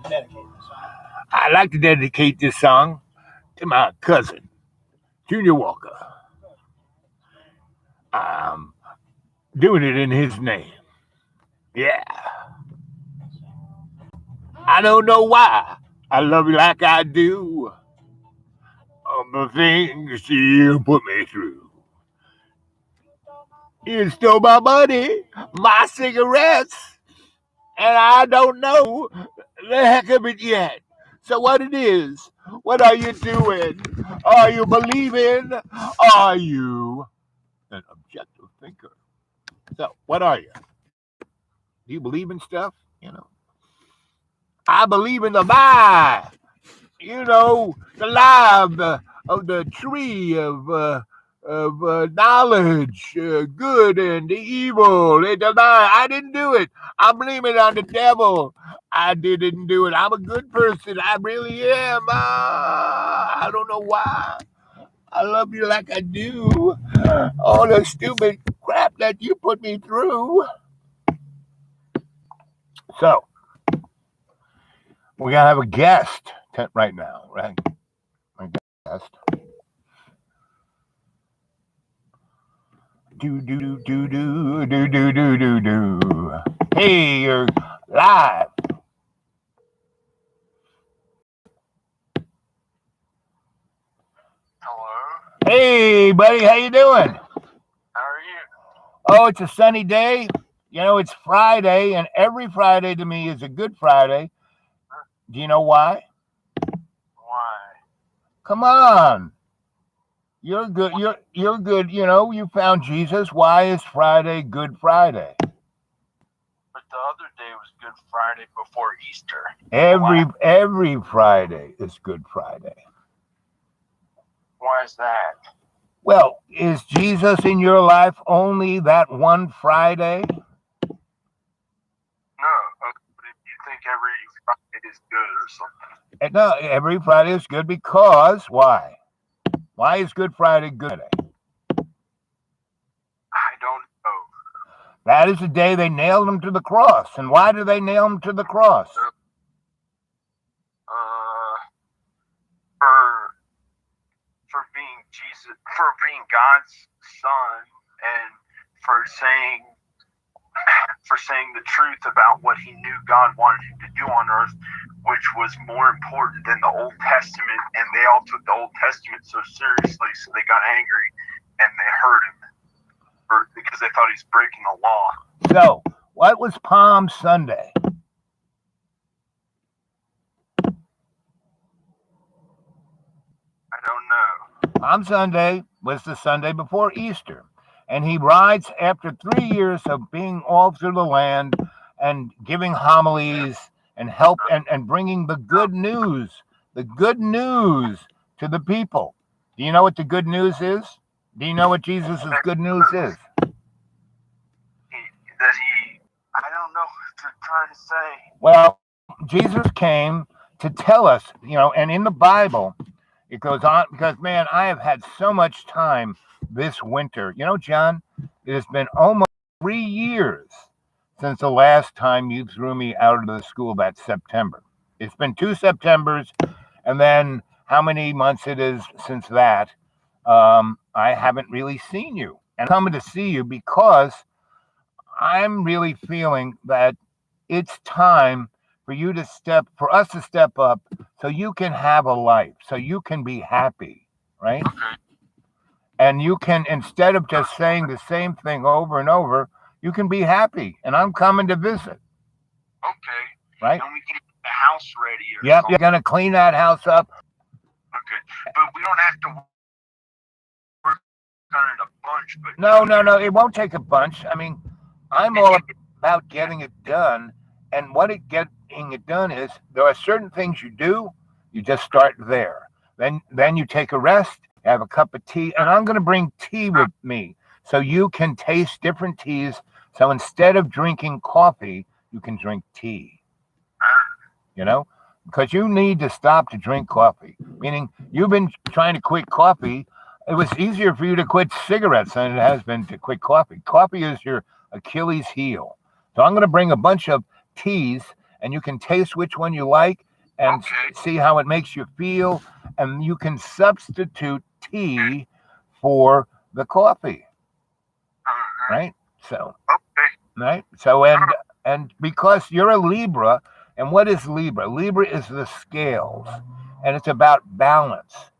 I'd like to dedicate this song to my cousin, Junior Walker. I'm doing it in his name. Yeah. I don't know why I love you like I do. All the things you put me through. You stole my money, my cigarettes, and I don't know the heck of it yet. So what it is? What are you doing? Are you believing? Are you an objective thinker? So what are you? Do you believe in stuff? I believe in the vine. The live of the tree of knowledge, good and the evil. They deny. I didn't do it. I'm blaming it on the devil. I didn't do it. I'm a good person. I really am. I don't know why. I love you like I do. All the stupid crap that you put me through. So, we're going to have a guest right now, right? A guest. Do. Hey, you're live. Hello. Hey, buddy, how you doing? How are you? Oh, it's a sunny day. It's Friday, and every Friday to me is a good Friday. Do you know why? Why? Come on. You're good. You're good. You found Jesus. Why is Friday Good Friday? But the other day was Good Friday before Easter. Every Friday is Good Friday. Why is that? Well, is Jesus in your life only that one Friday? No, but if you think every Friday is good or something. No, every Friday is good because why? Why is Good Friday good? I don't know. That is the day they nailed him to the cross. And why do they nail him to the cross? For being God's son, and for saying the truth about what he knew God wanted him to do on earth, which was more important than the Old Testament, and they all took the Old Testament so seriously, so they got angry and they hurt him because they thought he's breaking the law. So, what was Palm Sunday? I don't know. Palm Sunday was the Sunday before Easter. And he rides after 3 years of being all through the land and giving homilies and help and bringing the good news to the people. Do you know what the good news is? Do you know what Jesus' good news is? I don't know what you're trying to say. Well, Jesus came to tell us, and in the Bible, it goes on because, man, I have had so much time this winter. John, it has been almost 3 years since the last time you threw me out of the school that September. It's been 2 Septembers, and then how many months it is since that, I haven't really seen you. And I'm coming to see you because I'm really feeling that it's time for us to step up so you can have a life, so you can be happy, right? Okay. And you can, instead of just saying the same thing over and over, you can be happy. And I'm coming to visit. Okay. Right? And we can get the house ready. Yep, you're going to clean that house up. Okay. But we don't have to work on it a bunch. But No. It won't take a bunch. I mean, I'm all about getting it done. And getting it done is there are certain things you do. You just start there. Then you take a rest, have a cup of tea, and I'm going to bring tea with me so you can taste different teas. So instead of drinking coffee, you can drink tea. Because you need to stop to drink coffee. Meaning you've been trying to quit coffee. It was easier for you to quit cigarettes than it has been to quit coffee. Coffee is your Achilles heel. So I'm going to bring a bunch of teas, and you can taste which one you like and Okay. see how it makes you feel. And you can substitute tea for the coffee, right? So, Okay. right? So, and because you're a Libra, and what is Libra? Libra is the scales, and it's about balance.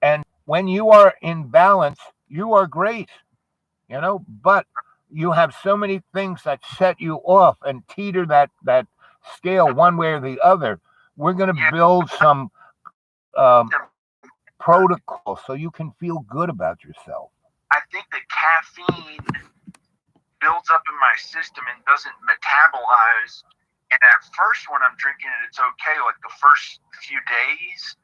And when you are in balance, you are great, but you have so many things that set you off and teeter that scale one way or the other. We're going to Yeah. build some protocol so you can feel good about yourself. I think the caffeine builds up in my system and doesn't metabolize. And at first, when I'm drinking it, it's okay, like the first few days.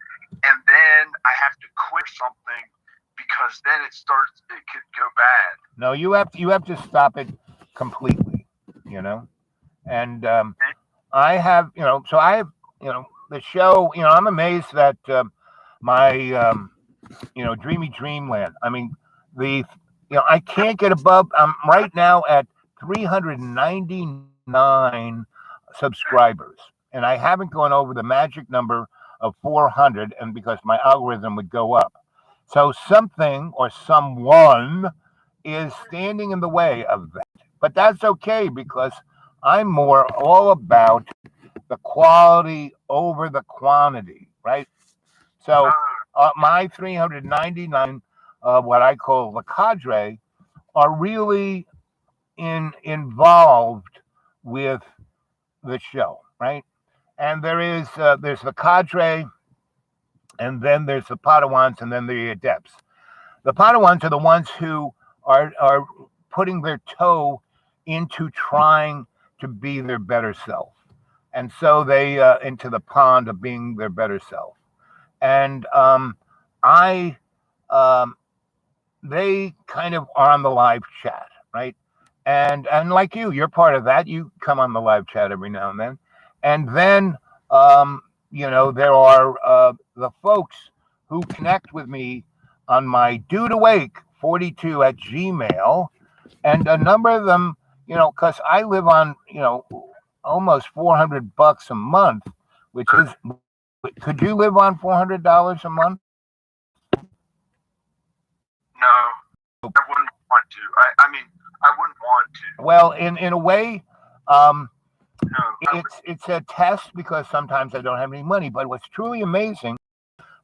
And then I have to quit something because then it could go bad. No, you have to stop it completely, And I have, so I have, the show, I'm amazed that my, Dreamy Dreamland. I mean, I can't get above. I'm right now at 399 subscribers, and I haven't gone over the magic number of 400, and because my algorithm would go up. So something or someone is standing in the way of that. But that's okay because I'm more all about the quality over the quantity, right? So my 399, what I call the cadre, are really involved with the show, right? And there's the cadre, and then there's the Padawans, and then the adepts. The Padawans are the ones who are putting their toe into trying to be their better self, and so they into the pond of being their better self. And I they kind of are on the live chat, right? And like you're part of that. You come on the live chat every now and then there are the folks who connect with me on my dude awake 42 at Gmail, and a number of them, because I live on almost $400 a month, which is. Could you live on $400 a month? No, I wouldn't want to. I mean, I wouldn't want to. Well, in a way, No, it's a test because sometimes I don't have any money. But what's truly amazing,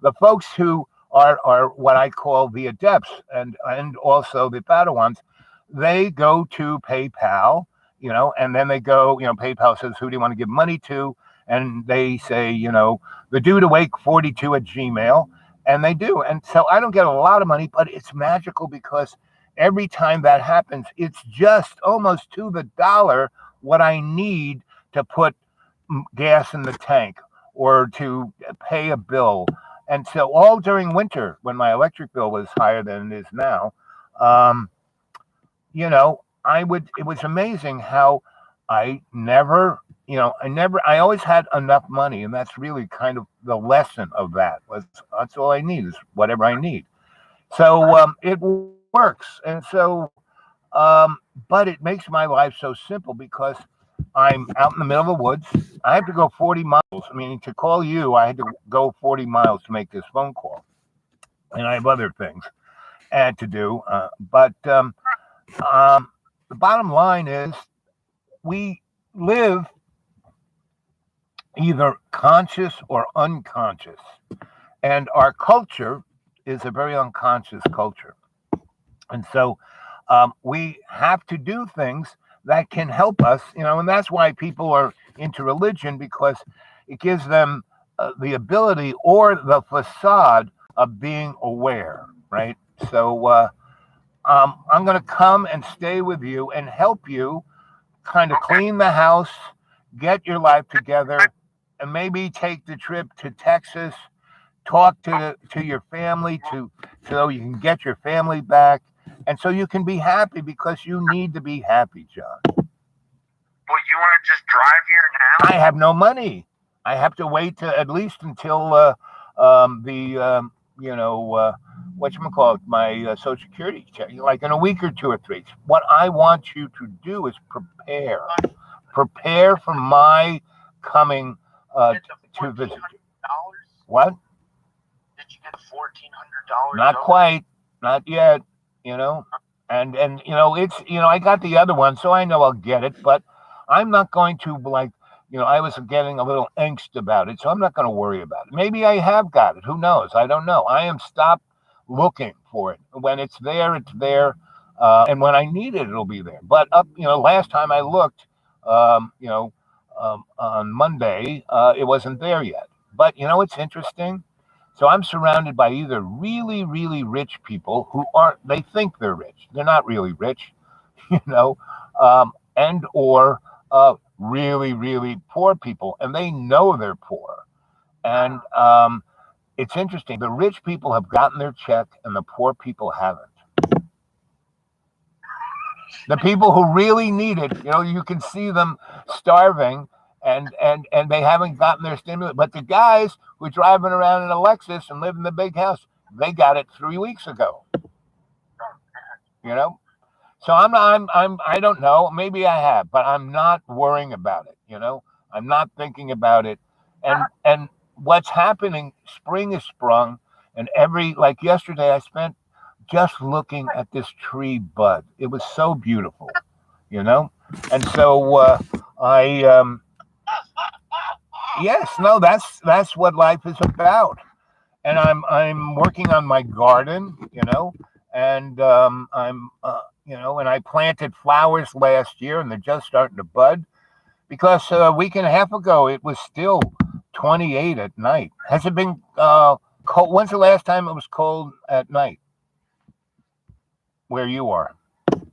the folks who are what I call the adepts and also the Padawans, they go to PayPal, and then they go, PayPal says, who do you want to give money to? And they say, the dude awake 42 at Gmail, and they do. And so I don't get a lot of money, but it's magical because every time that happens, it's just almost to the dollar what I need to put gas in the tank or to pay a bill. And so all during winter, when my electric bill was higher than it is now, it was amazing how I always had enough money. And that's really kind of the lesson of that that's all I need is whatever I need. So it works. And so, but it makes my life so simple because I'm out in the middle of the woods. I have to go 40 miles. I mean, to call you, I had to go 40 miles to make this phone call. And I have other things to do. But the bottom line is we live either conscious or unconscious. And our culture is a very unconscious culture. And so we have to do things that can help us, and that's why people are into religion, because it gives them the ability or the facade of being aware, right? So I'm going to come and stay with you and help you kind of clean the house, get your life together, and maybe take the trip to Texas, talk to your family so you can get your family back. And so you can be happy because you need to be happy, John. Well, you want to just drive here now? I have no money. I have to wait at least until whatchamacallit, my Social Security check, like in a week or 2 or 3. What I want you to do is prepare for my coming Get the to visit. $1,400? What? Did you get $1,400? Not quite, not yet. And it's I got the other one, so I know I'll get it. But I'm not going to I was getting a little angst about it, so I'm not going to worry about it. Maybe I have got it. Who knows? I don't know. I am stopped looking for it. When it's there, it's there. And when I need it, it'll be there. But last time I looked, on Monday, it wasn't there yet. But it's interesting. So I'm surrounded by either really, really rich people who they think they're rich. They're not really rich, and or really, really poor people, and they know they're poor. And it's interesting. The rich people have gotten their check, and the poor people haven't. The people who really need it, you can see them starving, and they haven't gotten their stimulus. But the guys who are driving around in a Lexus and live in the big house, they got it 3 weeks ago. So I don't know. Maybe I have, but I'm not worrying about it. I'm not thinking about it. And what's happening? Spring is sprung, and like yesterday, I spent just looking at this tree bud. It was so beautiful, And so yes, no, that's what life is about. And I'm working on my garden, and I'm and I planted flowers last year, and they're just starting to bud. Because a week and a half ago, it was still 28 at night. Has it been cold? When's the last time it was cold at night where you are? Like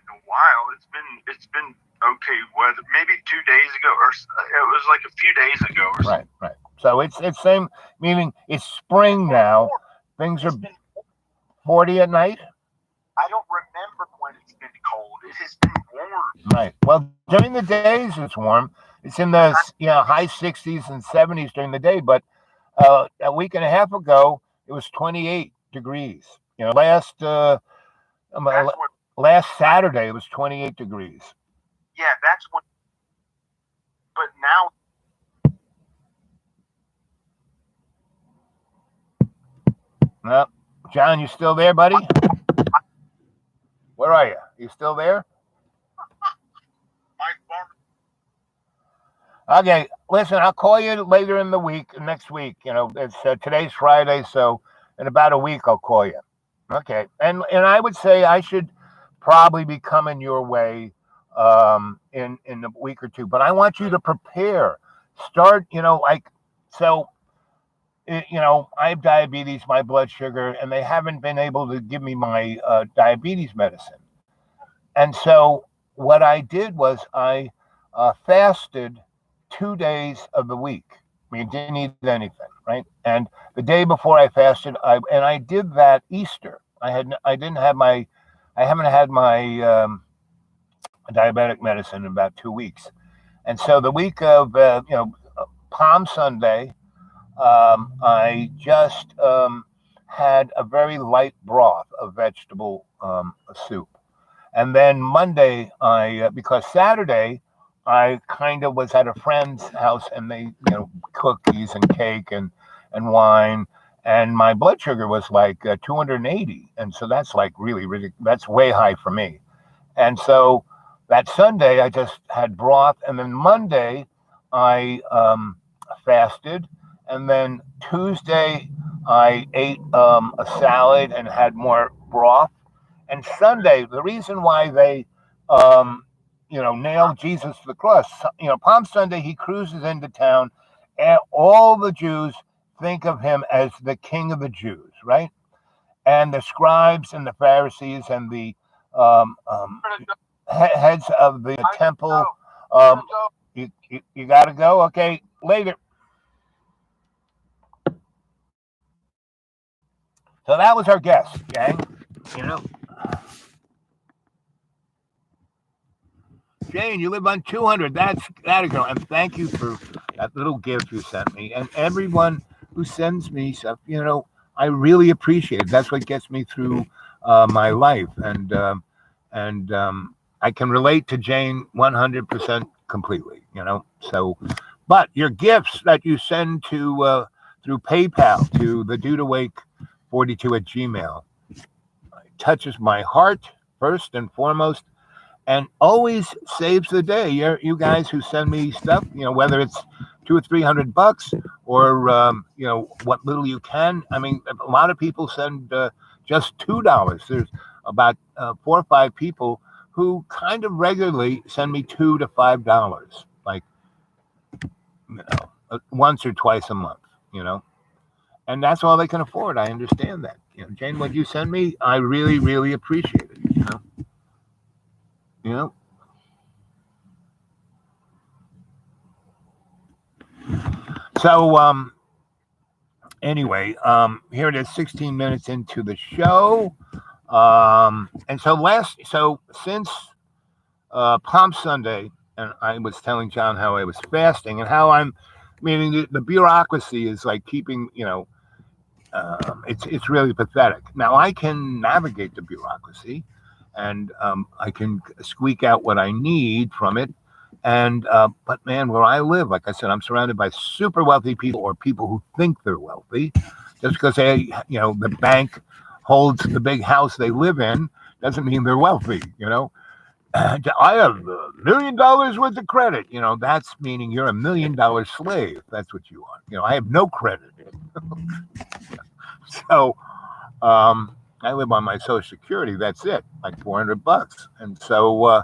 a while. It's been okay weather. Maybe 2 days ago, or it was like a few days ago. Or right. So it's same, meaning it's spring now. Things are 40 at night. I don't remember when it's been cold. It has been warm. Right. Well, during the days it's warm. It's in the high 60s and 70s during the day. But a week and a half ago, it was 28 degrees. Last Saturday it was 28 degrees. Yeah, that's when. But now. No, John, you still there, buddy? Where are you? You still there? Okay, listen, I'll call you later in the week, next week. It's today's Friday, so in about a week I'll call you. Okay, and I would say I should probably be coming your way in a week or two, but I want you to prepare. Start, I have diabetes, my blood sugar, and they haven't been able to give me my diabetes medicine. And so what I did was I fasted 2 days of the week. I didn't eat anything, right? And the day before I fasted, I did that Easter. I haven't had my diabetic medicine in about 2 weeks. And so the week of Palm Sunday, I just had a very light broth of vegetable soup. And then Monday, because Saturday, I kind of was at a friend's house, and they, cookies and cake and wine, and my blood sugar was like 280. And so that's like really, that's way high for me. And so that Sunday, I just had broth. And then Monday, I fasted. And then Tuesday, I ate a salad and had more broth. And Sunday, the reason why they, nailed Jesus to the cross, Palm Sunday, he cruises into town, and all the Jews think of him as the King of the Jews, right? And the scribes and the Pharisees and the heads of the temple. You got to go? Okay, later. So that was our guest, gang. Jane, you live on 200. That'll go. And thank you for that little gift you sent me. And everyone who sends me stuff, I really appreciate it. That's what gets me through my life. And I can relate to Jane 100% completely, So, but your gifts that you send to through PayPal to the Dude Awake 42 at Gmail touches my heart first and foremost, and always saves the day. You guys who send me stuff, whether it's $200 or $300 or what little you can. I mean, a lot of people send just $2. There's about 4 or 5 people who kind of regularly send me $2 to $5, like once or twice a month. And that's all they can afford. I understand that. Jane, what you send me, I really, really appreciate it. So anyway, here it is, 16 minutes into the show. And so since Palm Sunday, and I was telling John how I was fasting and how meaning the bureaucracy is like keeping, it's really pathetic. Now I can navigate the bureaucracy, and I can squeak out what I need from it. And but man, where I live, like I said, I'm surrounded by super wealthy people or people who think they're wealthy. Just because the bank holds the big house they live in doesn't mean they're wealthy. I have $1 million worth of credit. That's meaning you're $1 million slave. That's what you are. I have no credit. So I live on my Social Security. That's it, like $400. And so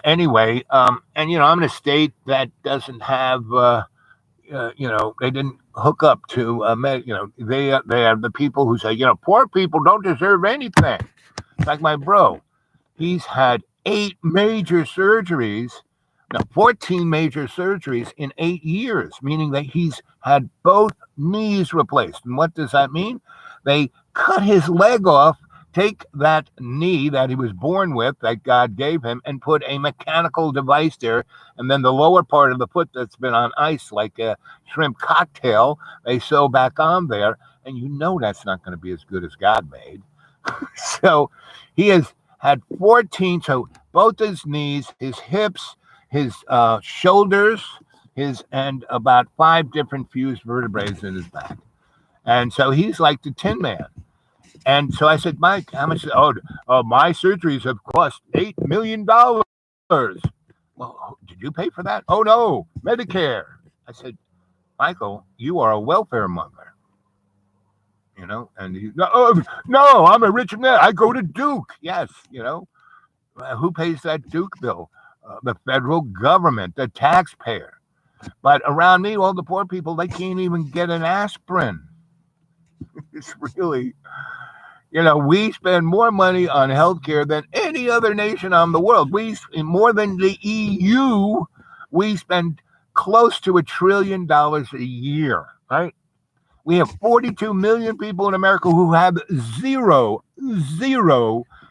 anyway, and I'm in a state that doesn't have, they didn't hook up to, they are the people who say, poor people don't deserve anything. Like my bro. He's had 8 major surgeries, 14 major surgeries in 8 years, meaning that he's had both knees replaced. And what does that mean? They cut his leg off, take that knee that he was born with, that God gave him, and put a mechanical device there. And then the lower part of the foot that's been on ice, like a shrimp cocktail, they sew back on there. And that's not going to be as good as God made. So he has had 14, so both his knees, his hips, his shoulders, and about 5 different fused vertebrae in his back. And so he's like the Tin Man. And so I said, Mike, how much? Oh, my surgeries have cost $8 million. Well, did you pay for that? Oh, no, Medicare. I said, Michael, you are a welfare monger. And no, I'm a rich man. I go to Duke. Yes, who pays that Duke bill? The federal government, the taxpayer. But around me, all the poor people, they can't even get an aspirin. It's really, we spend more money on healthcare than any other nation on the world. More than the EU, we spend close to $1 trillion a year, right? We have 42 million people in America who have zero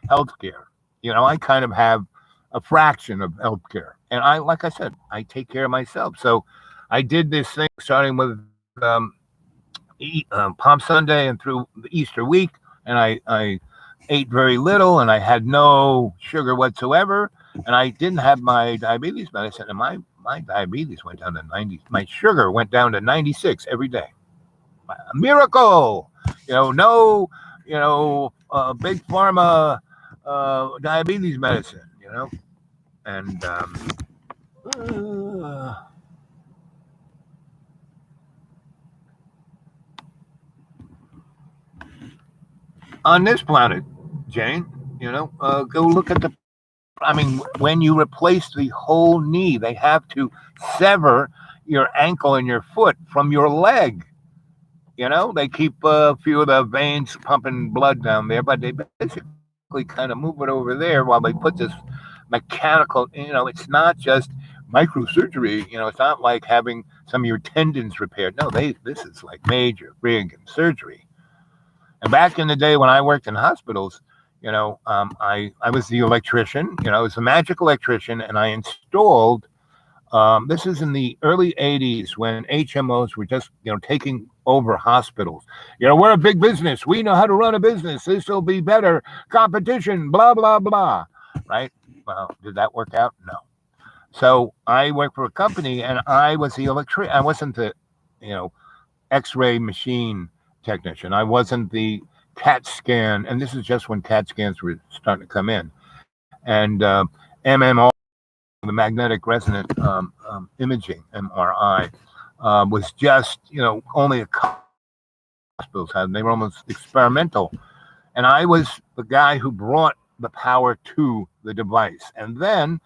health care. I kind of have a fraction of health care. And like I said, I take care of myself. So I did this thing starting with Palm Sunday and through the Easter week. And I ate very little, and I had no sugar whatsoever. And I didn't have my diabetes medicine. And my diabetes went down to 90. My sugar went down to 96 every day. A miracle, no, big pharma diabetes medicine, and on this planet, Jane, go look at when you replace the whole knee, they have to sever your ankle and your foot from your leg. They keep a few of the veins pumping blood down there, but they basically kind of move it over there while they put this mechanical, it's not just microsurgery, it's not like having some of your tendons repaired. No, this is like major friggin' surgery. And back in the day when I worked in hospitals, I was the electrician, I was the magic electrician, and I installed, this is in the early 80s when HMOs were just, taking over hospitals. We're a big business. We know how to run a business. This will be better competition, blah, blah, blah. right? Well, did that work out? No. So I worked for a company, and I was the electric. I wasn't the, you know, X-ray machine technician. I wasn't the CAT scan, and this is just when CAT scans were starting to come in, and MMR, the magnetic resonant imaging (MRI), was just, only a couple hospitals had. They were almost experimental, and I was the guy who brought the power to the device, and then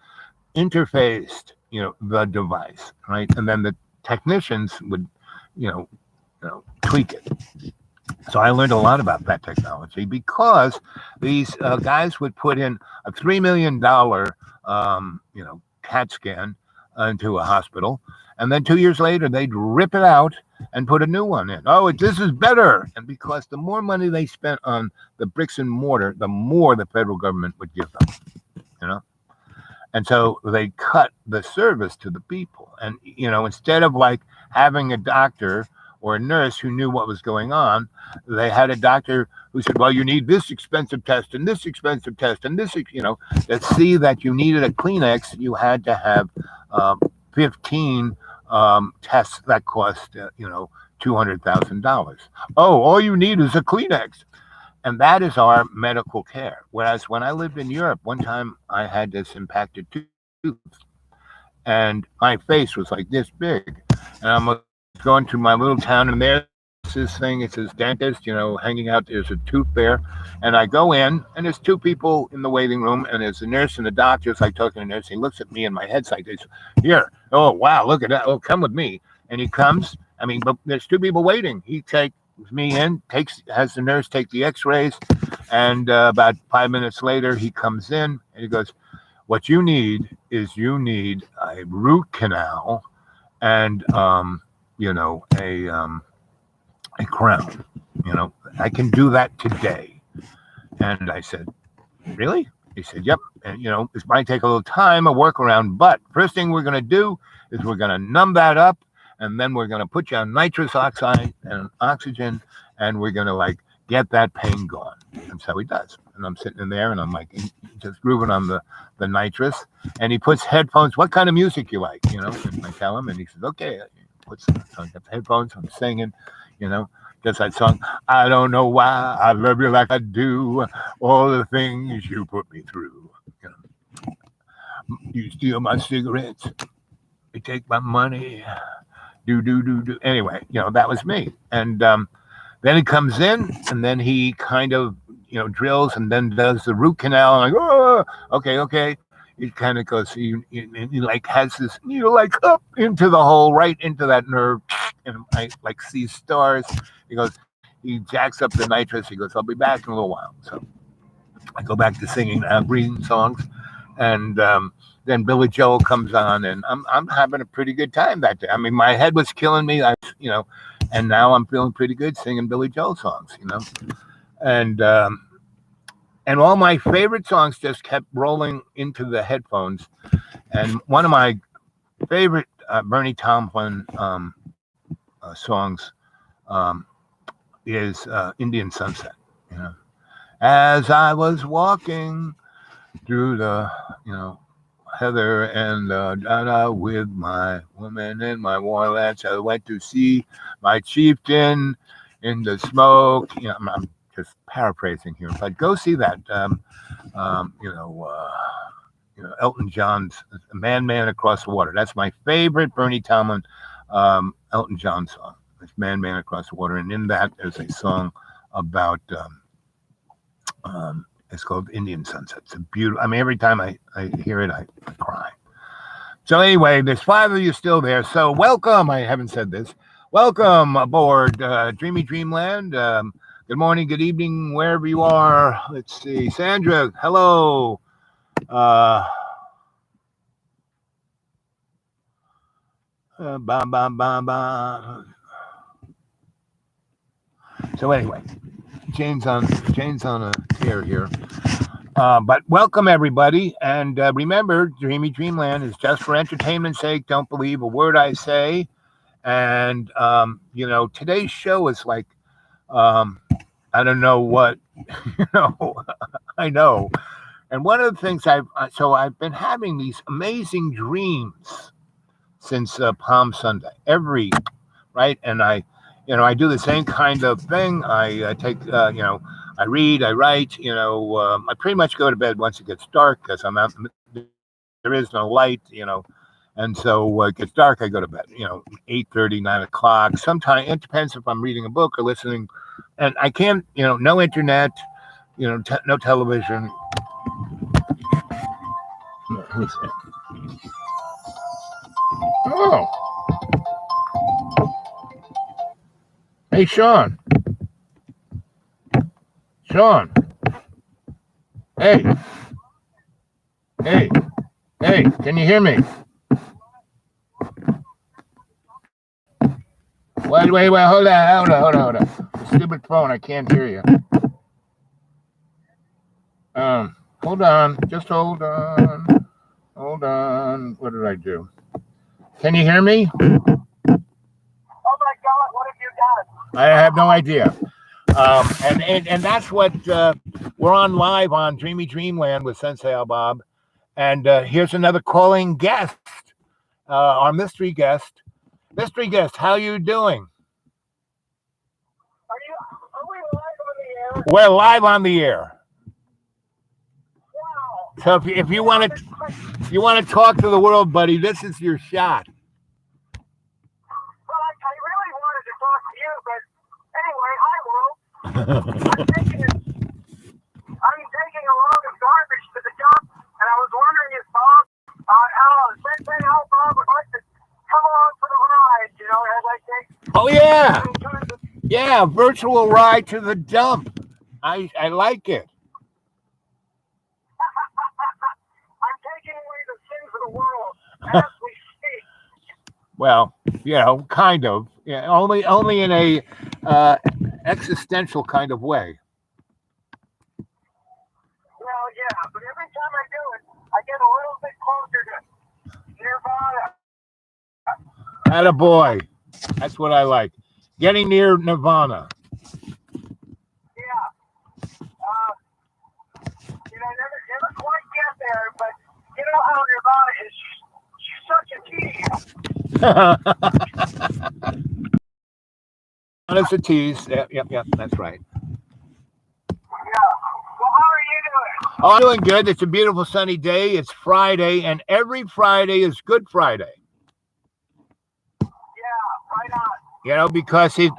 interfaced, the device, right? And then the technicians would, you know, tweak it. So I learned a lot about that technology because these guys would put in a $3 million, CAT scan into a hospital, and then 2 years later they'd rip it out and put a new one in. Oh, this is better, and because the more money they spent on the bricks and mortar, the more the federal government would give them. You know. And so they cut the service to the people. And, instead of like having a doctor or a nurse who knew what was going on, they had a doctor who said, well, you need this expensive test and this expensive test and this, to see that you needed a Kleenex, you had to have 15 tests that cost, $200,000. Oh, all you need is a Kleenex. And that is our medical care. Whereas when I lived in Europe, one time I had this impacted tooth, and my face was like this big. And I'm going to my little town, and there's this thing. It says dentist, hanging out. There's a tooth there. And I go in, and there's two people in the waiting room, and there's a nurse and a doctor. It's like talking to the nurse. He looks at me, and my head's like this. Here. Oh, wow, look at that. Oh, come with me. And he comes. But there's two people waiting. He takes me in, has the nurse take the x-rays, and about 5 minutes later he comes in and he goes, what you need is a root canal and a crown. I can do that today. And I said, really? He said, yep. And this might take a little time, a workaround, but first thing we're going to do is we're going to numb that up, and then we're going to put you on nitrous oxide and oxygen, and we're going to get that pain gone. And so he does. And I'm sitting in there, and I'm just grooving on the nitrous. And he puts headphones. What kind of music you like? And I tell him, and he says, okay. So I got the headphones. I'm singing, just that song. I don't know why I love you like I do. All the things you put me through. You steal my cigarettes. You take my money. Do. Anyway, that was me. And then he comes in, and then he kind of, drills, and then does the root canal. And oh, okay. He kind of goes, he has this needle up into the hole, right into that nerve, and I see stars. He goes, he jacks up the nitrous. He goes, I'll be back in a little while. So I go back to singing Green songs, and then Billy Joel comes on, and I'm having a pretty good time that day. My head was killing me, and now I'm feeling pretty good singing Billy Joel songs, and all my favorite songs just kept rolling into the headphones. And one of my favorite Bernie Taupin songs is Indian Sunset. As I was walking through the, heather and with my woman and my warlance, I went to see my chieftain in the smoke. I'm just paraphrasing here, but go see that. Elton John's "Man Across the Water." That's my favorite Bernie Taupin Elton John song. It's "Man Across the Water," and in that there's a song about. It's called Indian Sunset. It's a beautiful. Every time I hear it, I cry. So anyway, there's 5 of you still there. So welcome. I haven't said this. Welcome aboard Dreamy Dreamland. Good morning, good evening, wherever you are. Let's see. Sandra, hello. So anyway, Jane's on a tear here. But welcome everybody, and remember, Dreamy Dreamland is just for entertainment's sake. Don't believe a word I say. And today's show is I don't know what I know And one of the things I've been having these amazing dreams since Palm Sunday, right, and I do the same kind of thing. I take I read, I write, I pretty much go to bed once it gets dark because I'm out. There is no light, and so it gets dark. I go to bed, 8:30, 9 o'clock. Sometimes it depends if I'm reading a book or listening, and I can't, no internet, no television. Oh, hey, Sean. Sean. Hey. Hey. Hey, can you hear me? Wait, hold on. The stupid phone, I can't hear you. Hold on, just hold on. Hold on. What did I do? Can you hear me? Oh my God, what have you done? I have no idea. And that's what we're on live on Dreamy Dreamland with Sensei Al Bob. And here's another calling guest, our mystery guest. Mystery guest, how you doing? Are we live on the air? We're live on the air. Wow. So if you want to talk to the world, buddy, this is your shot. Well, I really wanted to talk to you, but anyway, hi, world. I'm taking a load of garbage to the dump, and I was wondering if Bob, Sensei Al Bob would like to come along for the ride, as I take. Oh yeah, yeah, virtual ride to the dump. I like it. I'm taking away the sins of the world as we speak. Well, kind of. Yeah, only in a existential kind of way. Well, yeah, but every time I do it, I get a little bit closer to Nirvana. Attaboy. That's what I like. Getting near Nirvana. Yeah. Never quite get there, but you know how Nirvana is. She's such a tease. It's a tease. Yep. That's right. Yeah. Well, how are you doing? Oh, I'm doing good. It's a beautiful sunny day. It's Friday, and every Friday is Good Friday. Yeah, right on. Because if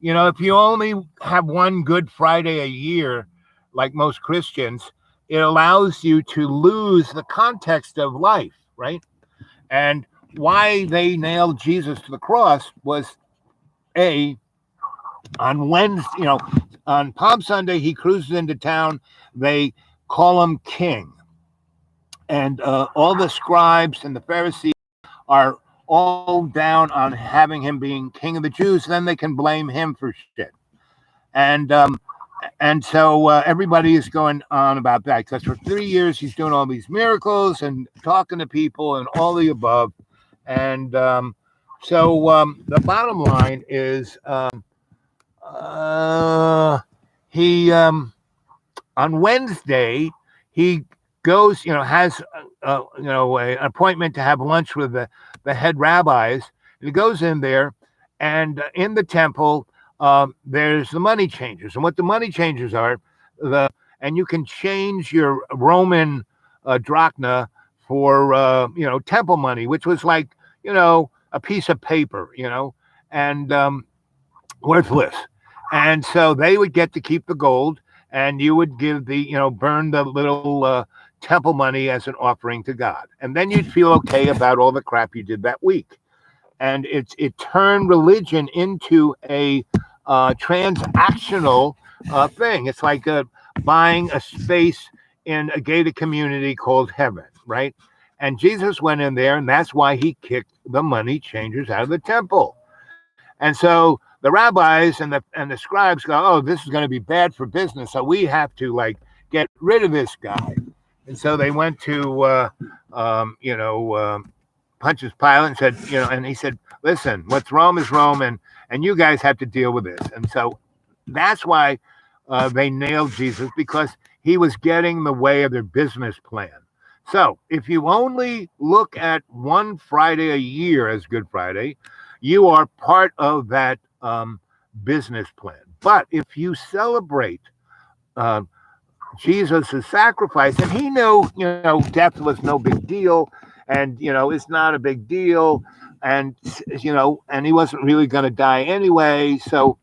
you only have one Good Friday a year, like most Christians, it allows you to lose the context of life, right? And why they nailed Jesus to the cross was on Wednesday, on Palm Sunday, he cruises into town. They call him king. And all the scribes and the Pharisees are all down on having him being king of the Jews. Then they can blame him for shit. And so everybody is going on about that because for 3 years he's doing all these miracles and talking to people and all the above. And so the bottom line is he on Wednesday he goes, has an appointment to have lunch with the head rabbis. And he goes in there, and in the temple there's the money changers, and what the money changers are, and you can change your Roman drachma for temple money, which was like a piece of paper, and worthless. And so they would get to keep the gold, and you would give burn the little temple money as an offering to God, and then you'd feel okay about all the crap you did that week. And it turned religion into a transactional thing. It's like buying a space in a gated community called heaven, right? And Jesus went in there, and that's why he kicked the money changers out of the temple. And so the rabbis and the scribes go, oh, this is going to be bad for business, so we have to get rid of this guy. And so they went to Pontius Pilate and said, and he said, listen, what's Rome is Rome, and you guys have to deal with this. And so that's why they nailed Jesus, because he was getting in the way of their business plan. So if you only look at one Friday a year as Good Friday, you are part of that business plan. But if you celebrate uh, Jesus' sacrifice, and he knew, death was no big deal, and it's not a big deal, and and he wasn't really going to die anyway. So,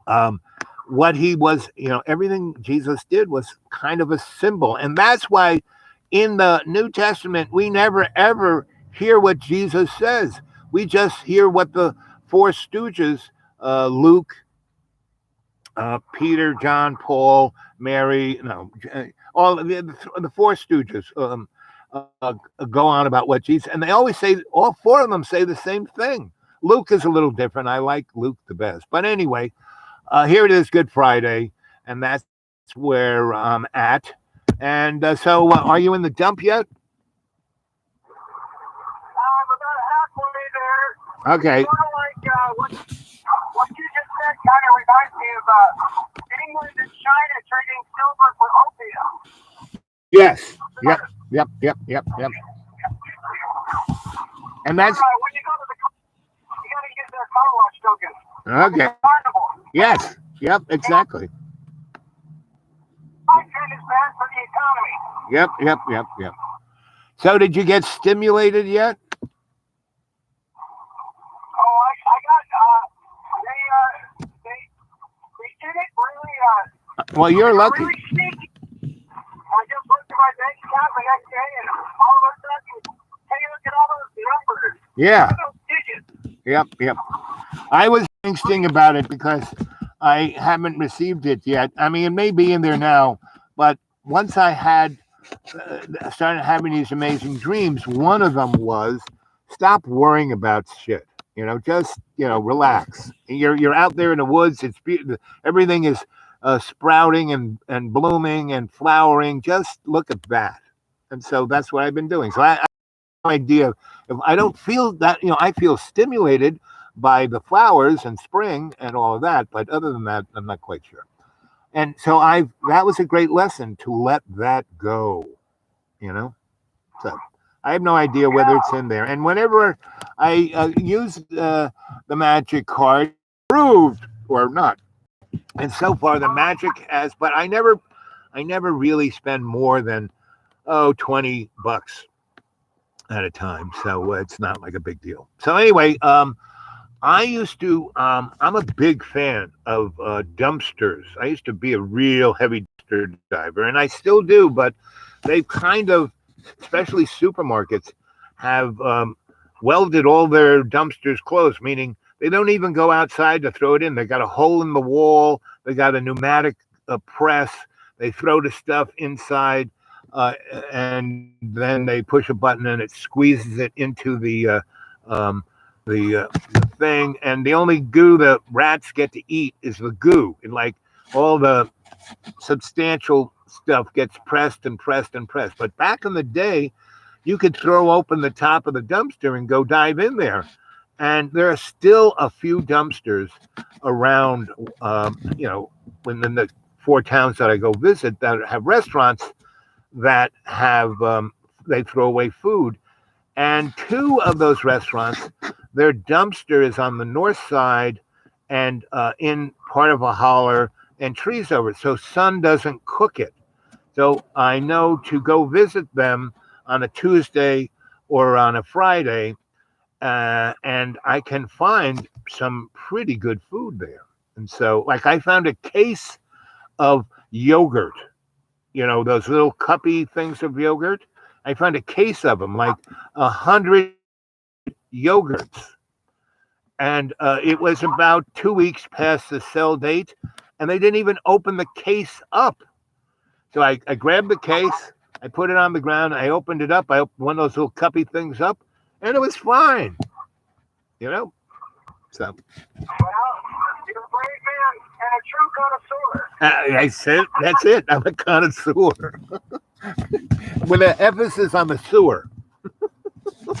um, what he was, everything Jesus did was kind of a symbol, and that's why in the New Testament we never ever hear what Jesus says. We just hear what the four stooges, Luke, Peter, John, Paul, Mary, no, all the four stooges go on about what Jesus, and they always say, all four of them say the same thing. Luke is a little different. I like Luke the best. But anyway, here it is, Good Friday, and that's where I'm at. And so, are you in the dump yet? I'm about halfway there. Okay. Sort of like what you just said kind of reminds me of England and China trading silver for opium. Yes. Yep. And that's When you go to the you got to get their car wash tokens. okay. Carnival. Yes. Yep. Exactly. My goodness, bad for the economy. Yep. So, did you get stimulated yet? Oh, I got they did it really Well, you're lucky. really sneaky. I just looked at my bank account the next day and all of a sudden, hey, look at all those numbers. Yeah. Those digits. Yep. I was thinking about it because I haven't received it yet. I mean, it may be in there now, but once I had started having these amazing dreams, one of them was stop worrying about shit. Just relax. You're out there in the woods. It's everything is sprouting and blooming and flowering. Just look at that. And so that's what I've been doing. So I have no idea if I don't feel that. I feel stimulated by the flowers and spring and all of that, but other than that, I'm not quite sure. And so that was a great lesson to let that go. So I have no idea whether it's in there. And whenever I use the magic card, proved or not, and so far the magic has, but I never really spend more than $20 at a time. So it's not like a big deal. So anyway, I used to, I'm a big fan of dumpsters. I used to be a real heavy dumpster diver, and I still do, but they've kind of, especially supermarkets, have welded all their dumpsters closed, meaning they don't even go outside to throw it in. They got a hole in the wall. They got a pneumatic press. They throw the stuff inside, and then they push a button and it squeezes it into the thing, and the only goo the rats get to eat is the goo, and like all the substantial stuff gets pressed. But back in the day, you could throw open the top of the dumpster and go dive in there, and there are still a few dumpsters around, within the four towns that I go visit that have restaurants that have they throw away food. And two of those restaurants, their dumpster is on the north side and in part of a holler and trees over it. So sun doesn't cook it. So I know to go visit them on a Tuesday or on a Friday, and I can find some pretty good food there. And so, like, I found a case of yogurt, those little cuppy things of yogurt. I found a case of them, like 100 yogurts. And it was about 2 weeks past the sell date, and they didn't even open the case up. So I grabbed the case, I put it on the ground, I opened it up, I opened one of those little cuppy things up, and it was fine. So. Well, you're a brave man and a true connoisseur. I said, that's it. I'm a connoisseur. With an emphasis on the sewer. Yes,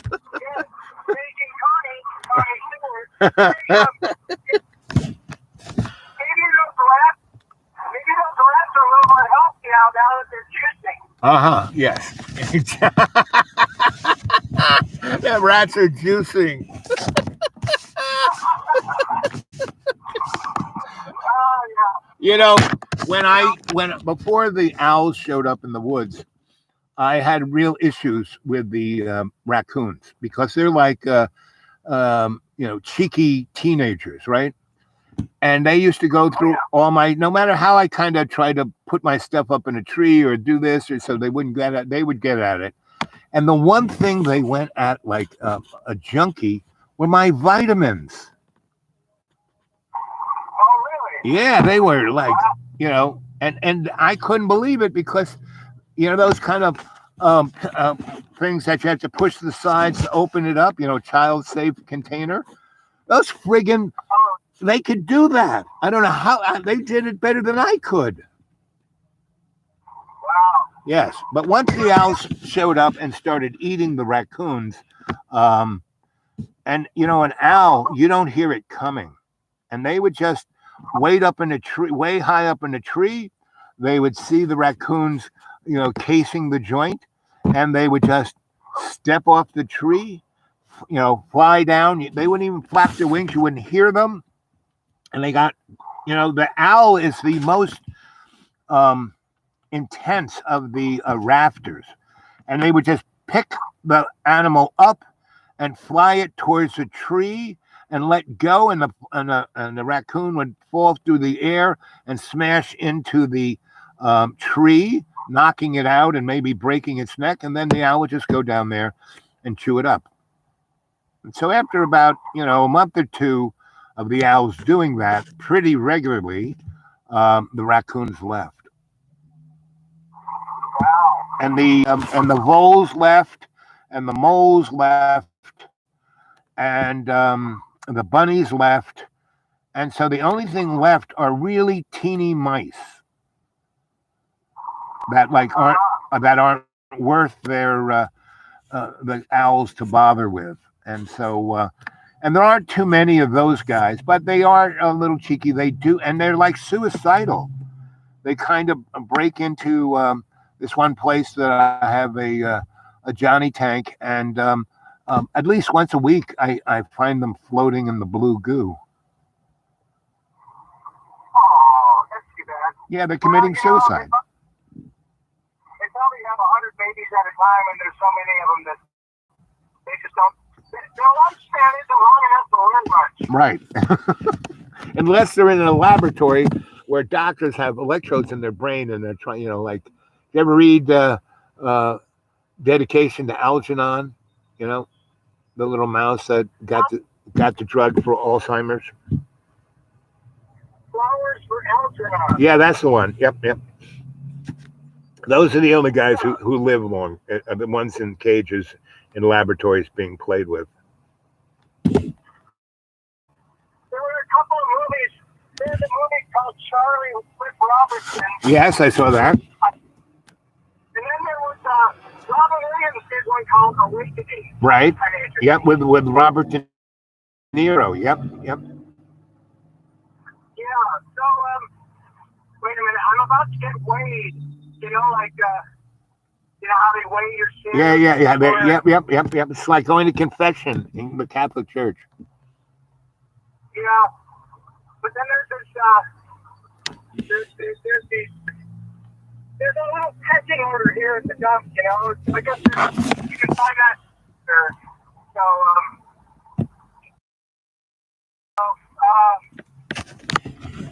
making connoisseur. Maybe those rats are a little more healthy out Yes. The rats are juicing. You know, when before the owls showed up in the woods, I had real issues with the raccoons because they're like cheeky teenagers, right? And they used to go through all my, no matter how I kind of tried to put my stuff up in a tree or do this or so they wouldn't get at, they would get at it. And the one thing they went at like a junkie were my vitamins. Oh, really? Yeah, they were like, and I couldn't believe it because those kind of things that you have to push the sides to open it up, child safe container. Those friggin' they could do that. I don't know how they did it better than I could. Wow. Yes, but once the owls showed up and started eating the raccoons, and an owl, you don't hear it coming, and they would just wait up in a tree, way high up in a tree. They would see the raccoons, casing the joint, and they would just step off the tree, fly down. They wouldn't even flap their wings. You wouldn't hear them. And they got, the owl is the most intense of the rafters. And they would just pick the animal up and fly it towards a tree and let go. And the raccoon would fall through the air and smash into the tree, knocking it out and maybe breaking its neck. And then the owl would just go down there and chew it up. And so after about, a month or two of the owls doing that pretty regularly, the raccoons left. Wow. And the voles left, and the moles left, and the bunnies left, and so the only thing left are really teeny mice that aren't worth the owls to bother with, and so. And there aren't too many of those guys, but they are a little cheeky. They do, and they're like suicidal. They kind of break into this one place that I have a Johnny tank, and at least once a week I find them floating in the blue goo. Oh, that's too bad. Yeah, they're committing suicide. They probably have 100 babies at a time, and there's so many of them that they just don't. Their lifespan isn't long enough to learn much. Right. Unless they're in a laboratory where doctors have electrodes in their brain and they're trying, like, you ever read Dedication to Algernon? The little mouse that got the drug for Alzheimer's. Flowers for Algernon. Yeah, that's the one. Yep. Those are the only guys who live long, the ones in cages in laboratories being played with. There were a couple of movies. There's a movie called Charlie with Robertson. Yes, I saw that. And then there was Robin Williams did one called Awakening. Right. Yep, with Robert De Niro. Yep. Yeah. So wait a minute. I'm about to get weighed. Like. How they weigh your sins? Yep. It's like going to confession in the Catholic Church. But then there's a little pecking order here at the dump. I guess you can find that there.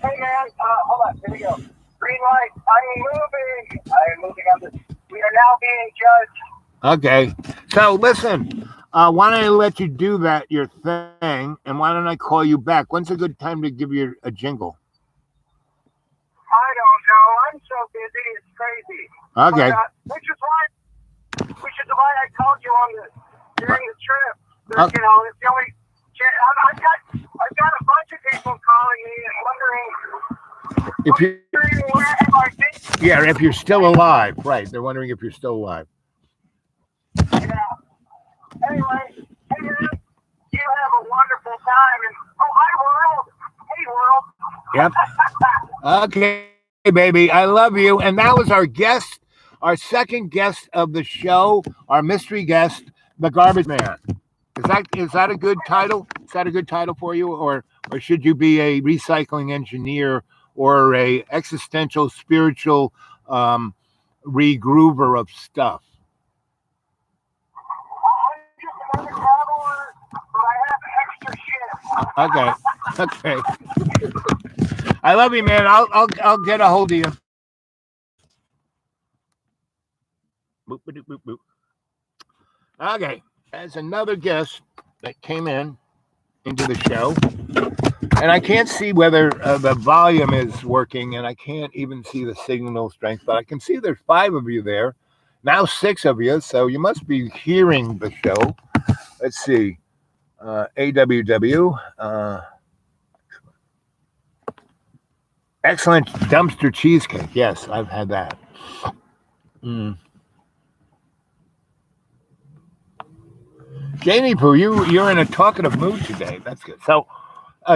Hey man, hold on. Here we go. Green light. I'm moving on this. We are now being judged. Okay. So listen, why don't I let you do your thing, and why don't I call you back? When's a good time to give you a jingle? I don't know. I'm so busy. It's crazy. Okay. But, which is why I called you during the trip. It's the only. I've got a bunch of people calling me and wondering. If you're still alive, right? They're wondering if you're still alive. Yeah. Anyway, hey man, you have a wonderful time, and hi world. Yep. Okay, baby, I love you. And that was our guest our second guest of the show, our mystery guest, the Garbage Man. Is that a good title? Is that a good title for you, or should you be a recycling engineer or a existential spiritual regroover of stuff? I'm just another traveler, but I have extra shit. Okay. I love you, man. I'll get a hold of you. Boop, boop, boop, boop. Okay, as another guest that came into the show, and I can't see whether the volume is working, and I can't even see the signal strength, but I can see there's 5 of you there, now 6 of you, so you must be hearing the show. Let's see, AWW, excellent dumpster cheesecake. Yes, I've had that. Jamie Poo, you're in a talkative mood today. That's good. So,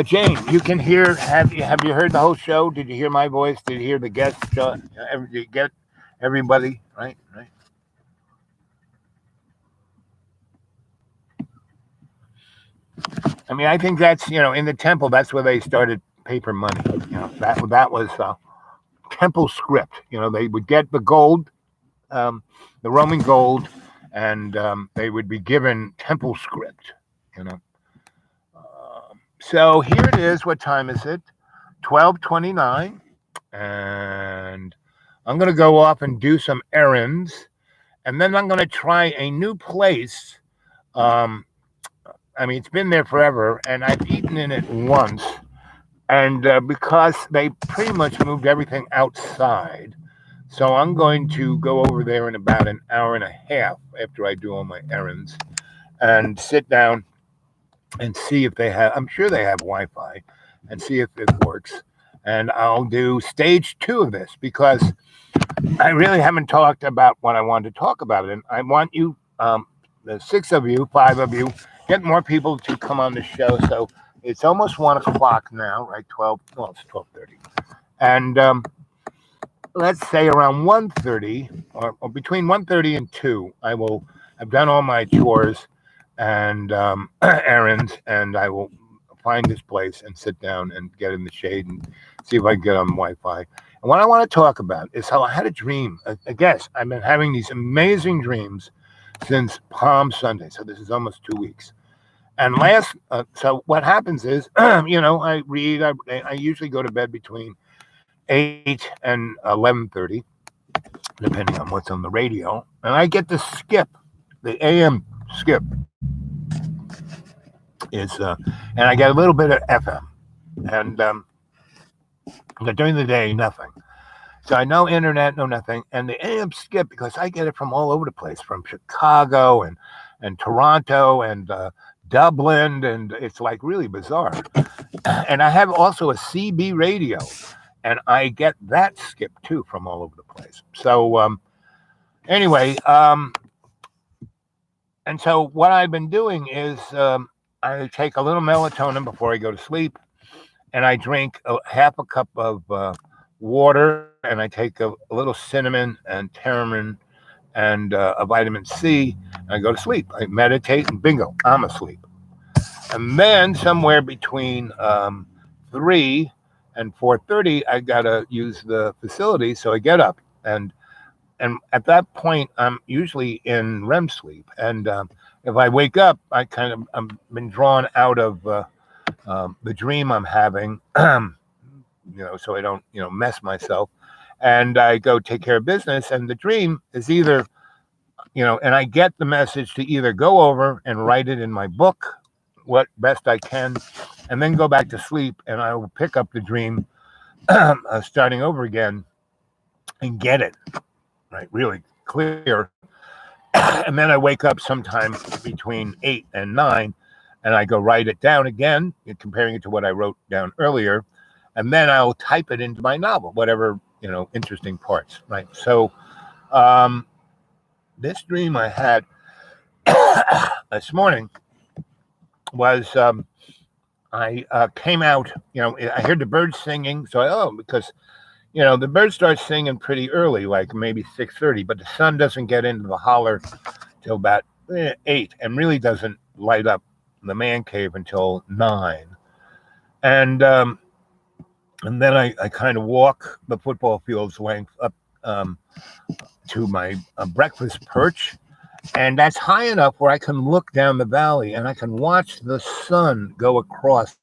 Jane, you can hear. Have you heard the whole show? Did you hear my voice? Did you hear the guests? Did you get everybody? Right. I mean, I think that's in the temple. That's where they started paper money. That was temple script. They would get the gold, the Roman gold, and they would be given temple script. So here it is. What time is it? 12:29, and I'm going to go off and do some errands, and then I'm going to try a new place. I mean, it's been there forever, and I've eaten in it once, and because they pretty much moved everything outside, so I'm going to go over there in about an hour and a half after I do all my errands, and sit down and see if they have. I'm sure they have Wi-Fi, and see if it works. And I'll do stage 2 of this because I really haven't talked about what I wanted to talk about, and I want you, the 6 of you, 5 of you, get more people to come on the show. So it's almost 1:00 now, right? 12. Well, it's 12:30, and let's say around 1:30 or between 1:30 and 2, I've done all my chores and errands, and I will find this place and sit down and get in the shade and see if I can get on Wi-Fi. And what I want to talk about is how I had a dream. I guess I've been having these amazing dreams since Palm Sunday, so this is almost 2 weeks. And so what happens is, I read. I usually go to bed between 8 and 11:30, depending on what's on the radio, and I get to skip the AM skip. And I get a little bit of FM, and during the day, nothing. So I no internet, no nothing, and the AM skip, because I get it from all over the place, from Chicago and Toronto and Dublin, and it's like really bizarre. And I have also a CB radio, and I get that skip too from all over the place. So anyway, and so what I've been doing is I take a little melatonin before I go to sleep, and I drink half a cup of water, and I take a little cinnamon and tamarind and a vitamin C, and I go to sleep. I meditate, and bingo, I'm asleep. And then somewhere between 3 and 4:30, I gotta use the facility, so I get up, and at that point, I'm usually in REM sleep, and if I wake up, I'm been drawn out of the dream I'm having, so I don't mess myself, and I go take care of business, and the dream is either and I get the message to either go over and write it in my book, what best I can, and then go back to sleep, and I will pick up the dream starting over again and get it right really clear. And then I wake up sometime between 8 and 9, and I go write it down again, comparing it to what I wrote down earlier, and then I'll type it into my novel, whatever interesting parts, right? So this dream I had this morning was I came out, I heard the birds singing, so because the birds start singing pretty early, like maybe 6:30, but the sun doesn't get into the holler till about 8, and really doesn't light up the man cave until 9. And and then I kind of walk the football field's length up um, to my breakfast perch, and that's high enough where I can look down the valley and I can watch the sun go across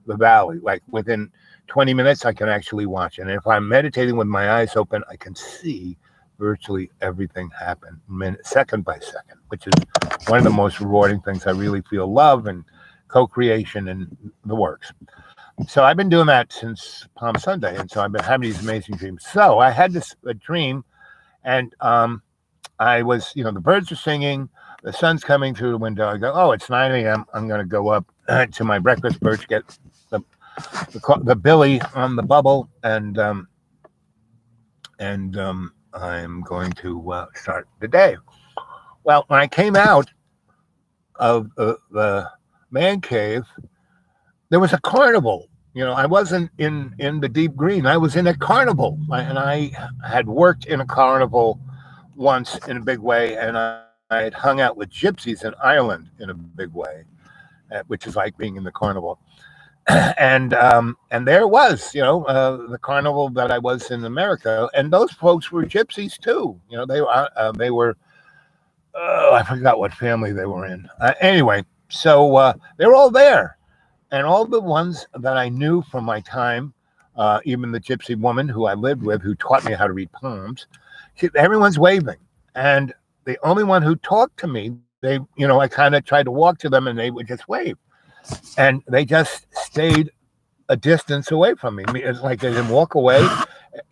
the valley. Like within 20 minutes, I can actually watch it. And if I'm meditating with my eyes open, I can see virtually everything happen second by second, which is one of the most rewarding things. I really feel love and co-creation and the works. So I've been doing that since Palm Sunday, and so I've been having these amazing dreams. So I had a dream, and I was, the birds are singing, the sun's coming through the window. I go, oh, it's 9 a.m. I'm going to go up to my breakfast perch, get the billy on the bubble, and I'm going to start the day. Well, when I came out of the man cave, there was a carnival. I wasn't in the deep green. I was in a carnival, and I had worked in a carnival once in a big way, and I had hung out with gypsies in Ireland in a big way, which is like being in the carnival. And there it was, the carnival that I was in America, and those folks were gypsies too. They were. I forgot what family they were in. Anyway, so they were all there. And all the ones that I knew from my time, even the gypsy woman who I lived with, who taught me how to read palms, everyone's waving. And the only one who talked to me, I kind of tried to walk to them and they would just wave. And they just stayed a distance away from me. It's like they didn't walk away.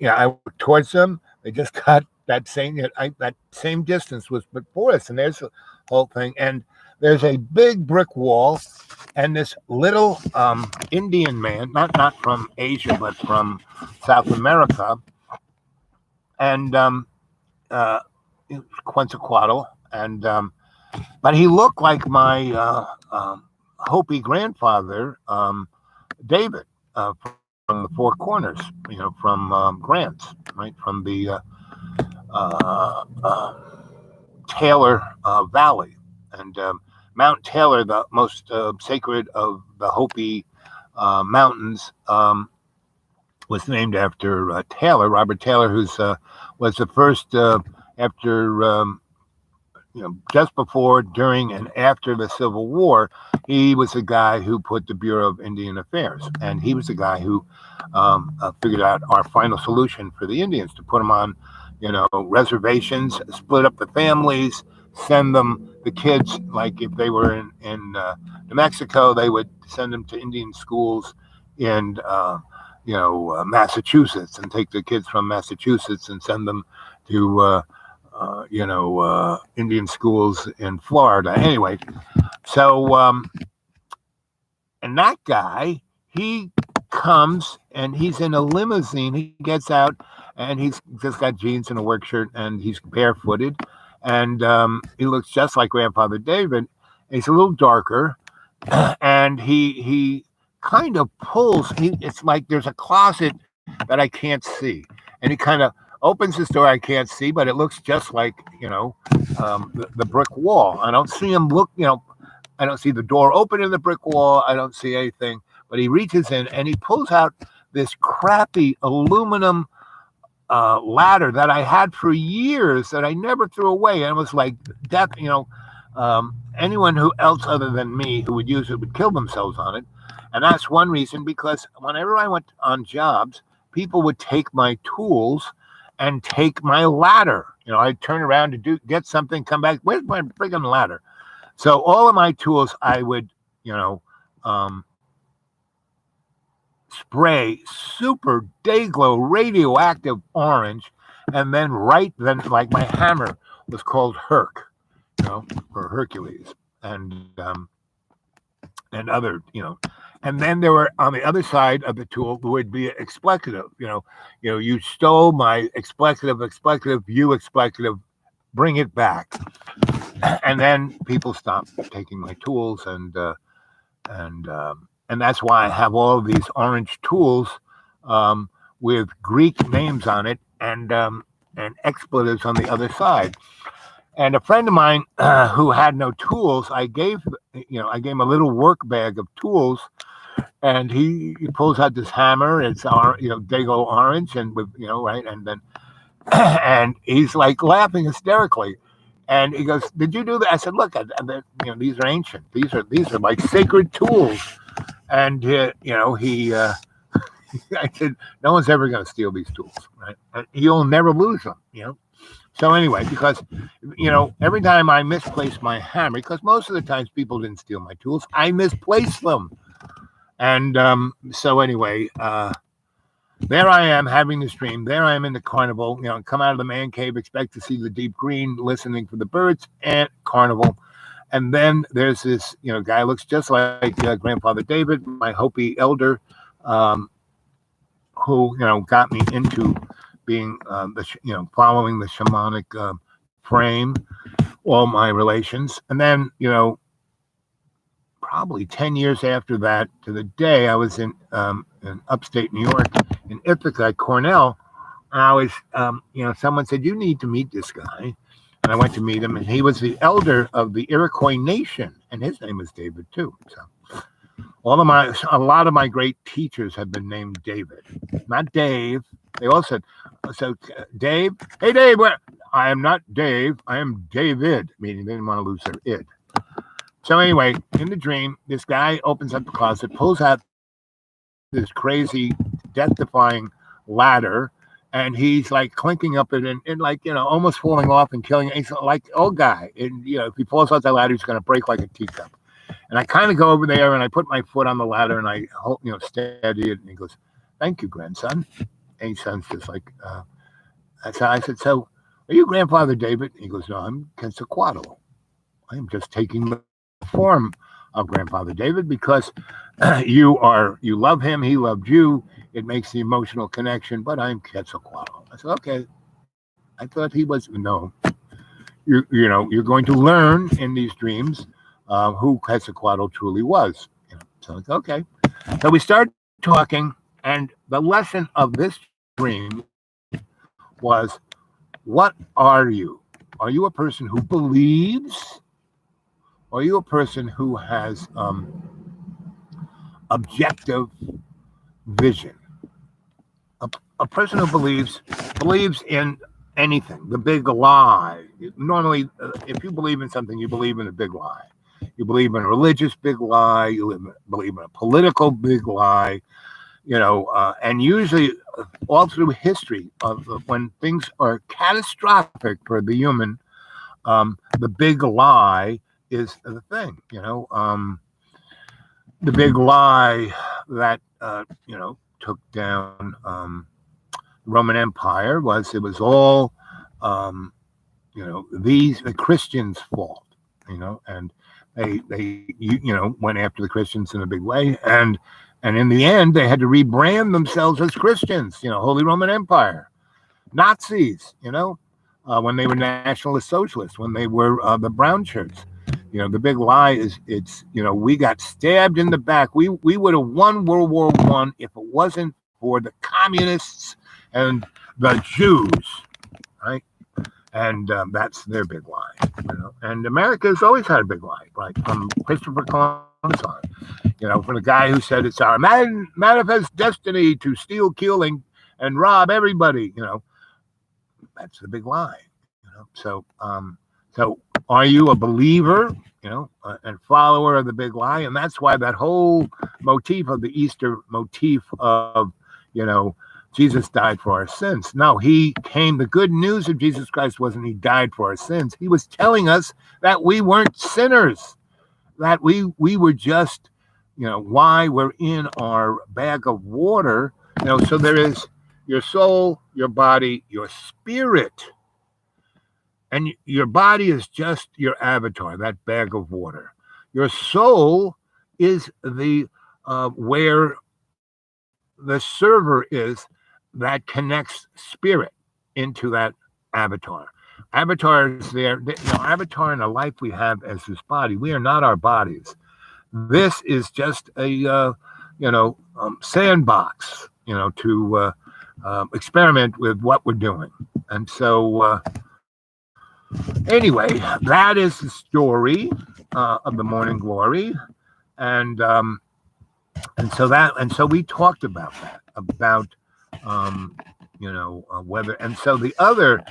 I walked towards them. They just got that same distance was before us. And there's the whole thing. And there's a big brick wall, and this little Indian man, not from Asia, but from South America, and Quetzalcoatl, and but he looked like my Hopi grandfather, David, from the Four Corners, from Grants, right, from the Taylor Valley, and Mount Taylor, the most sacred of the Hopi mountains, was named after Taylor, Robert Taylor, who's was the first after just before, during, and after the Civil War. He was the guy who put the Bureau of Indian Affairs, and he was the guy who figured out our final solution for the Indians, to put them on, reservations, split up the families, send them the kids, like if they were in New Mexico, they would send them to Indian schools in Massachusetts, and take the kids from Massachusetts and send them to Indian schools in Florida. Anyway, so and that guy, he comes and he's in a limousine. He gets out and he's just got jeans and a work shirt, and he's barefooted, and he looks just like Grandfather David. He's a little darker, and he kind of pulls. It's like there's a closet that I can't see, and he kind of opens this door I can't see, but it looks just like the brick wall. I don't see him look. I don't see the door open in the brick wall. I don't see anything, but he reaches in and he pulls out this crappy aluminum ladder that I had for years that I never threw away. And it was like death, anyone who else other than me who would use it would kill themselves on it. And that's one reason, because whenever I went on jobs, people would take my tools and take my ladder. I'd turn around to get something, come back, where's my friggin' ladder? So all of my tools I would, spray super day-glow radioactive orange, and then like my hammer was called Herc, for Hercules, and other, and then there were, on the other side of the tool would be expletive. You stole my expletive, you expletive, bring it back. And then people stopped taking my tools, and that's why I have all of these orange tools, with Greek names on it and expletives on the other side. And a friend of mine who had no tools, I gave him a little work bag of tools, and he pulls out this hammer. It's Dago orange, and with right, and then and he's like laughing hysterically. And he goes, "Did you do that?" I said, "Look, these are ancient. These are like sacred tools." And he, I said, "No one's ever going to steal these tools, right? And you'll never lose them, So anyway, because every time I misplace my hammer, because most of the times people didn't steal my tools, I misplaced them. And so anyway, there I am having this dream. There I am in the carnival, come out of the man cave, expect to see the deep green, listening for the birds and carnival. And then there's this, guy looks just like Grandfather David, my Hopi elder, who, got me into being, following the shamanic frame, all my relations. And then, probably 10 years after that to the day, I was in upstate New York in Ithaca at Cornell. And I was, someone said, "You need to meet this guy." And I went to meet him, and he was the elder of the Iroquois Nation, and his name was David too. So a lot of my great teachers have been named David, not Dave. They all said, "So Dave, hey Dave, where?" "I am not Dave, I am David," meaning they didn't want to lose their id. So anyway, in the dream, this guy opens up the closet, pulls out this crazy, death-defying ladder, and he's like clinking up it and like, almost falling off and killing. He's like, old guy. And, if he falls off that ladder, he's going to break like a teacup. And I kind of go over there and I put my foot on the ladder and I, steady it. And he goes, "Thank you, grandson." And he sounds just like, so I said, "So are you Grandfather David?" And he goes, "No, I'm Quetzalcoatl. I'm just taking the form of Grandfather David because you love him, he loved you. It makes the emotional connection, but I'm Quetzalcoatl." I said, "Okay." I thought he was, no, you're going to learn in these dreams who Quetzalcoatl truly was. So it's okay. So we start talking, and the lesson of this dream was, what are you? Are you a person who believes? Or are you a person who has objective vision? A person who believes in anything, the big lie. Normally, if you believe in something, you believe in a big lie. You believe in a religious big lie. You believe in a political big lie. And usually all through history, when things are catastrophic for the human, the big lie is the thing. The big lie that took down the Roman Empire was all the Christians' fault. And they went after the Christians in a big way, and in the end they had to rebrand themselves as Christians. Holy Roman Empire, Nazis. When they were Nationalist Socialists, when they were the brown shirts. The big lie is we got stabbed in the back. We would have won World War I if it wasn't for the communists and the Jews, right? And that's their big lie. And America's always had a big lie, like from Christopher Columbus on. From the guy who said it's our manifest destiny to steal, kill, and rob everybody. That's the big lie. So are you a believer, and follower of the big lie? And that's why that whole motif of the Easter motif of, Jesus died for our sins. No, the good news of Jesus Christ wasn't he died for our sins. He was telling us that we weren't sinners, that we were just, why we're in our bag of water. So there is your soul, your body, your spirit. And your body is just your avatar, that bag of water. Your soul is the where the server is that connects spirit into that avatar. Avatar is there. Avatar in the life we have as this body. We are not our bodies. This is just a sandbox. To experiment with what we're doing. And so, anyway, that is the story of the Morning Glory, and so we talked about that, about whether, and so the other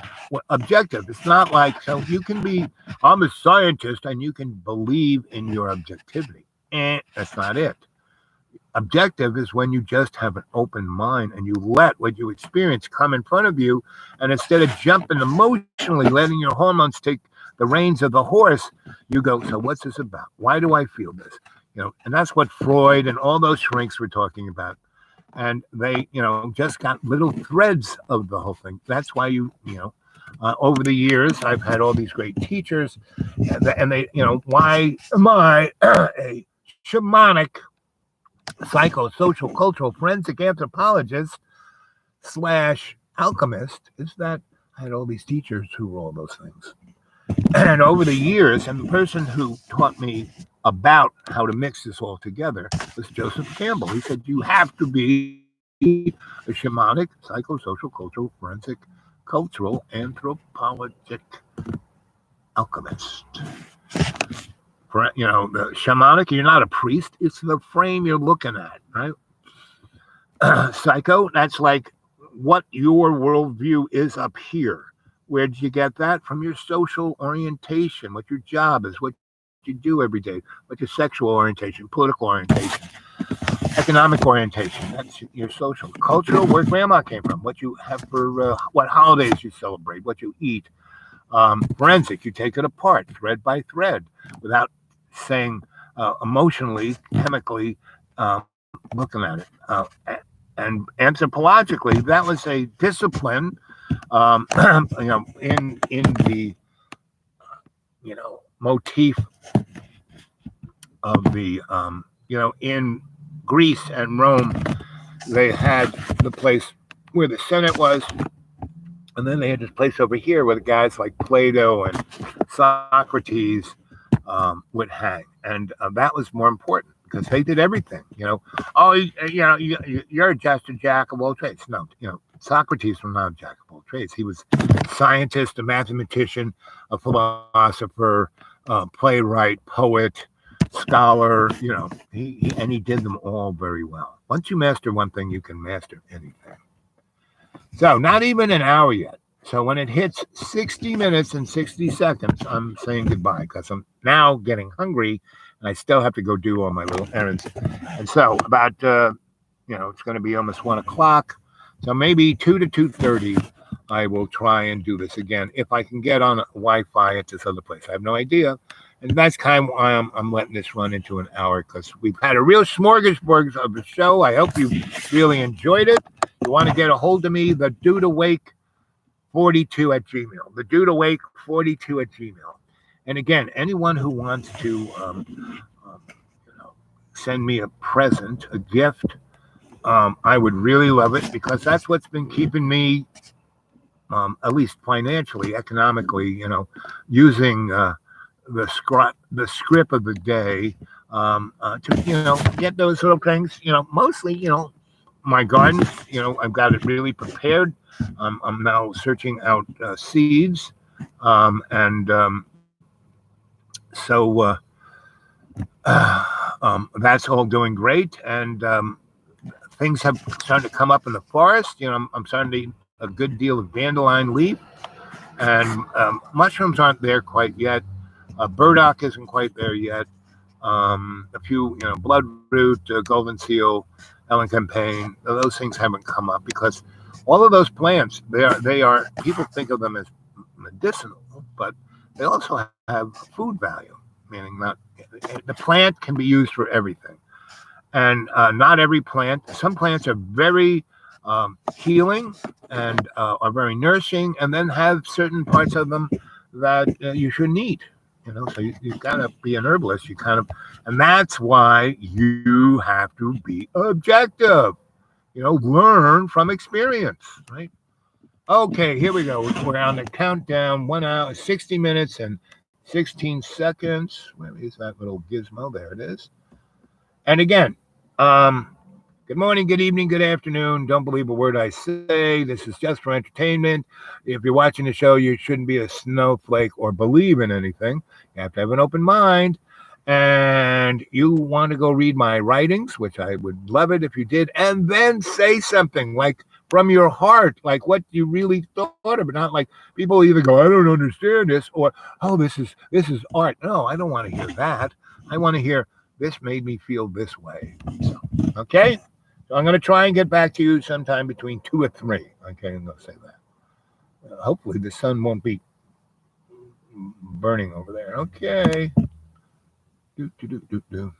objective. It's not like, so you can be, I'm a scientist and you can believe in your objectivity. That's not it. Objective is when you just have an open mind and you let what you experience come in front of you, and instead of jumping emotionally, letting your hormones take the reins of the horse, you go, so what's this about? Why do I feel this? And that's what Freud and all those shrinks were talking about. And they, just got little threads of the whole thing. That's why over the years, I've had all these great teachers, and they, why am I a shamanic psychosocial cultural forensic anthropologist / alchemist? Is that I had all these teachers who were all those things. And over the years, and the person who taught me about how to mix this all together was Joseph Campbell. He said, you have to be a shamanic, psychosocial, cultural, forensic, cultural, anthropologic alchemist. For, the shamanic, you're not a priest. It's the frame you're looking at, right? Psycho, that's like what your worldview is up here. Where did you get that? From your social orientation, what your job is, what you do every day, what your sexual orientation, political orientation, economic orientation. That's your social. Cultural, where grandma came from, what you have for, what holidays you celebrate, what you eat. Forensic, you take it apart, thread by thread, without saying emotionally, chemically, looking at it. And anthropologically, that was a discipline, in the, motif of the, in Greece and Rome, they had the place where the Senate was, and then they had this place over here where the guys like Plato and Socrates would hang, and that was more important because they did everything. You're just a jack of all trades. No, Socrates was not a jack of all trades. He was a scientist, a mathematician, a philosopher, playwright, poet, scholar. He did them all very well. Once you master one thing, you can master anything. So not even an hour yet. So when it hits 60 minutes and 60 seconds, I'm saying goodbye because I'm now getting hungry and I still have to go do all my little errands. And so about, it's going to be almost 1 o'clock. So maybe 2 to 2:30, I will try and do this again. If I can get on Wi-Fi at this other place, I have no idea. And that's kind of why I'm letting this run into an hour, because we've had a real smorgasbord of the show. I hope you really enjoyed it. If you want to get a hold of me, the Dude Awake 42 at Gmail. The Dude Awake 42 at Gmail. And again, anyone who wants to send me a present, a gift, I would really love it, because that's what's been keeping me, at least financially, economically, using the script of the day to get those little things. Mostly, my garden. I've got it really prepared. I'm now searching out seeds, and so that's all doing great. And things have started to come up in the forest. I'm starting to eat a good deal of dandelion leaf, and mushrooms aren't there quite yet. Burdock isn't quite there yet. A few, bloodroot, golden seal, elecampane, those things haven't come up because all of those plants, they are people think of them as medicinal, but they also have food value, meaning that the plant can be used for everything. And not every plant. Some plants are very healing and are very nourishing, and then have certain parts of them that you shouldn't eat. So you've got to be an herbalist. And that's why you have to be objective. Learn from experience, right? Okay, here we go. We're on the countdown. 1 hour, 60 minutes and 16 seconds. Where is that little gizmo? There it is. And again, got Good morning, good evening, good afternoon. Don't believe a word I say. This is just for entertainment. If you're watching the show, you shouldn't be a snowflake or believe in anything. You have to have an open mind. And you want to go read my writings, which I would love it if you did, and then say something like from your heart, like what you really thought of it, not like people either go, I don't understand this, or oh, this is art. No, I don't want to hear that. I want to hear this made me feel this way. So, okay? So I'm going to try and get back to you sometime between 2 or 3. Okay, I'm going to say that. Hopefully the sun won't be burning over there. Okay. Do, do, do, do, do.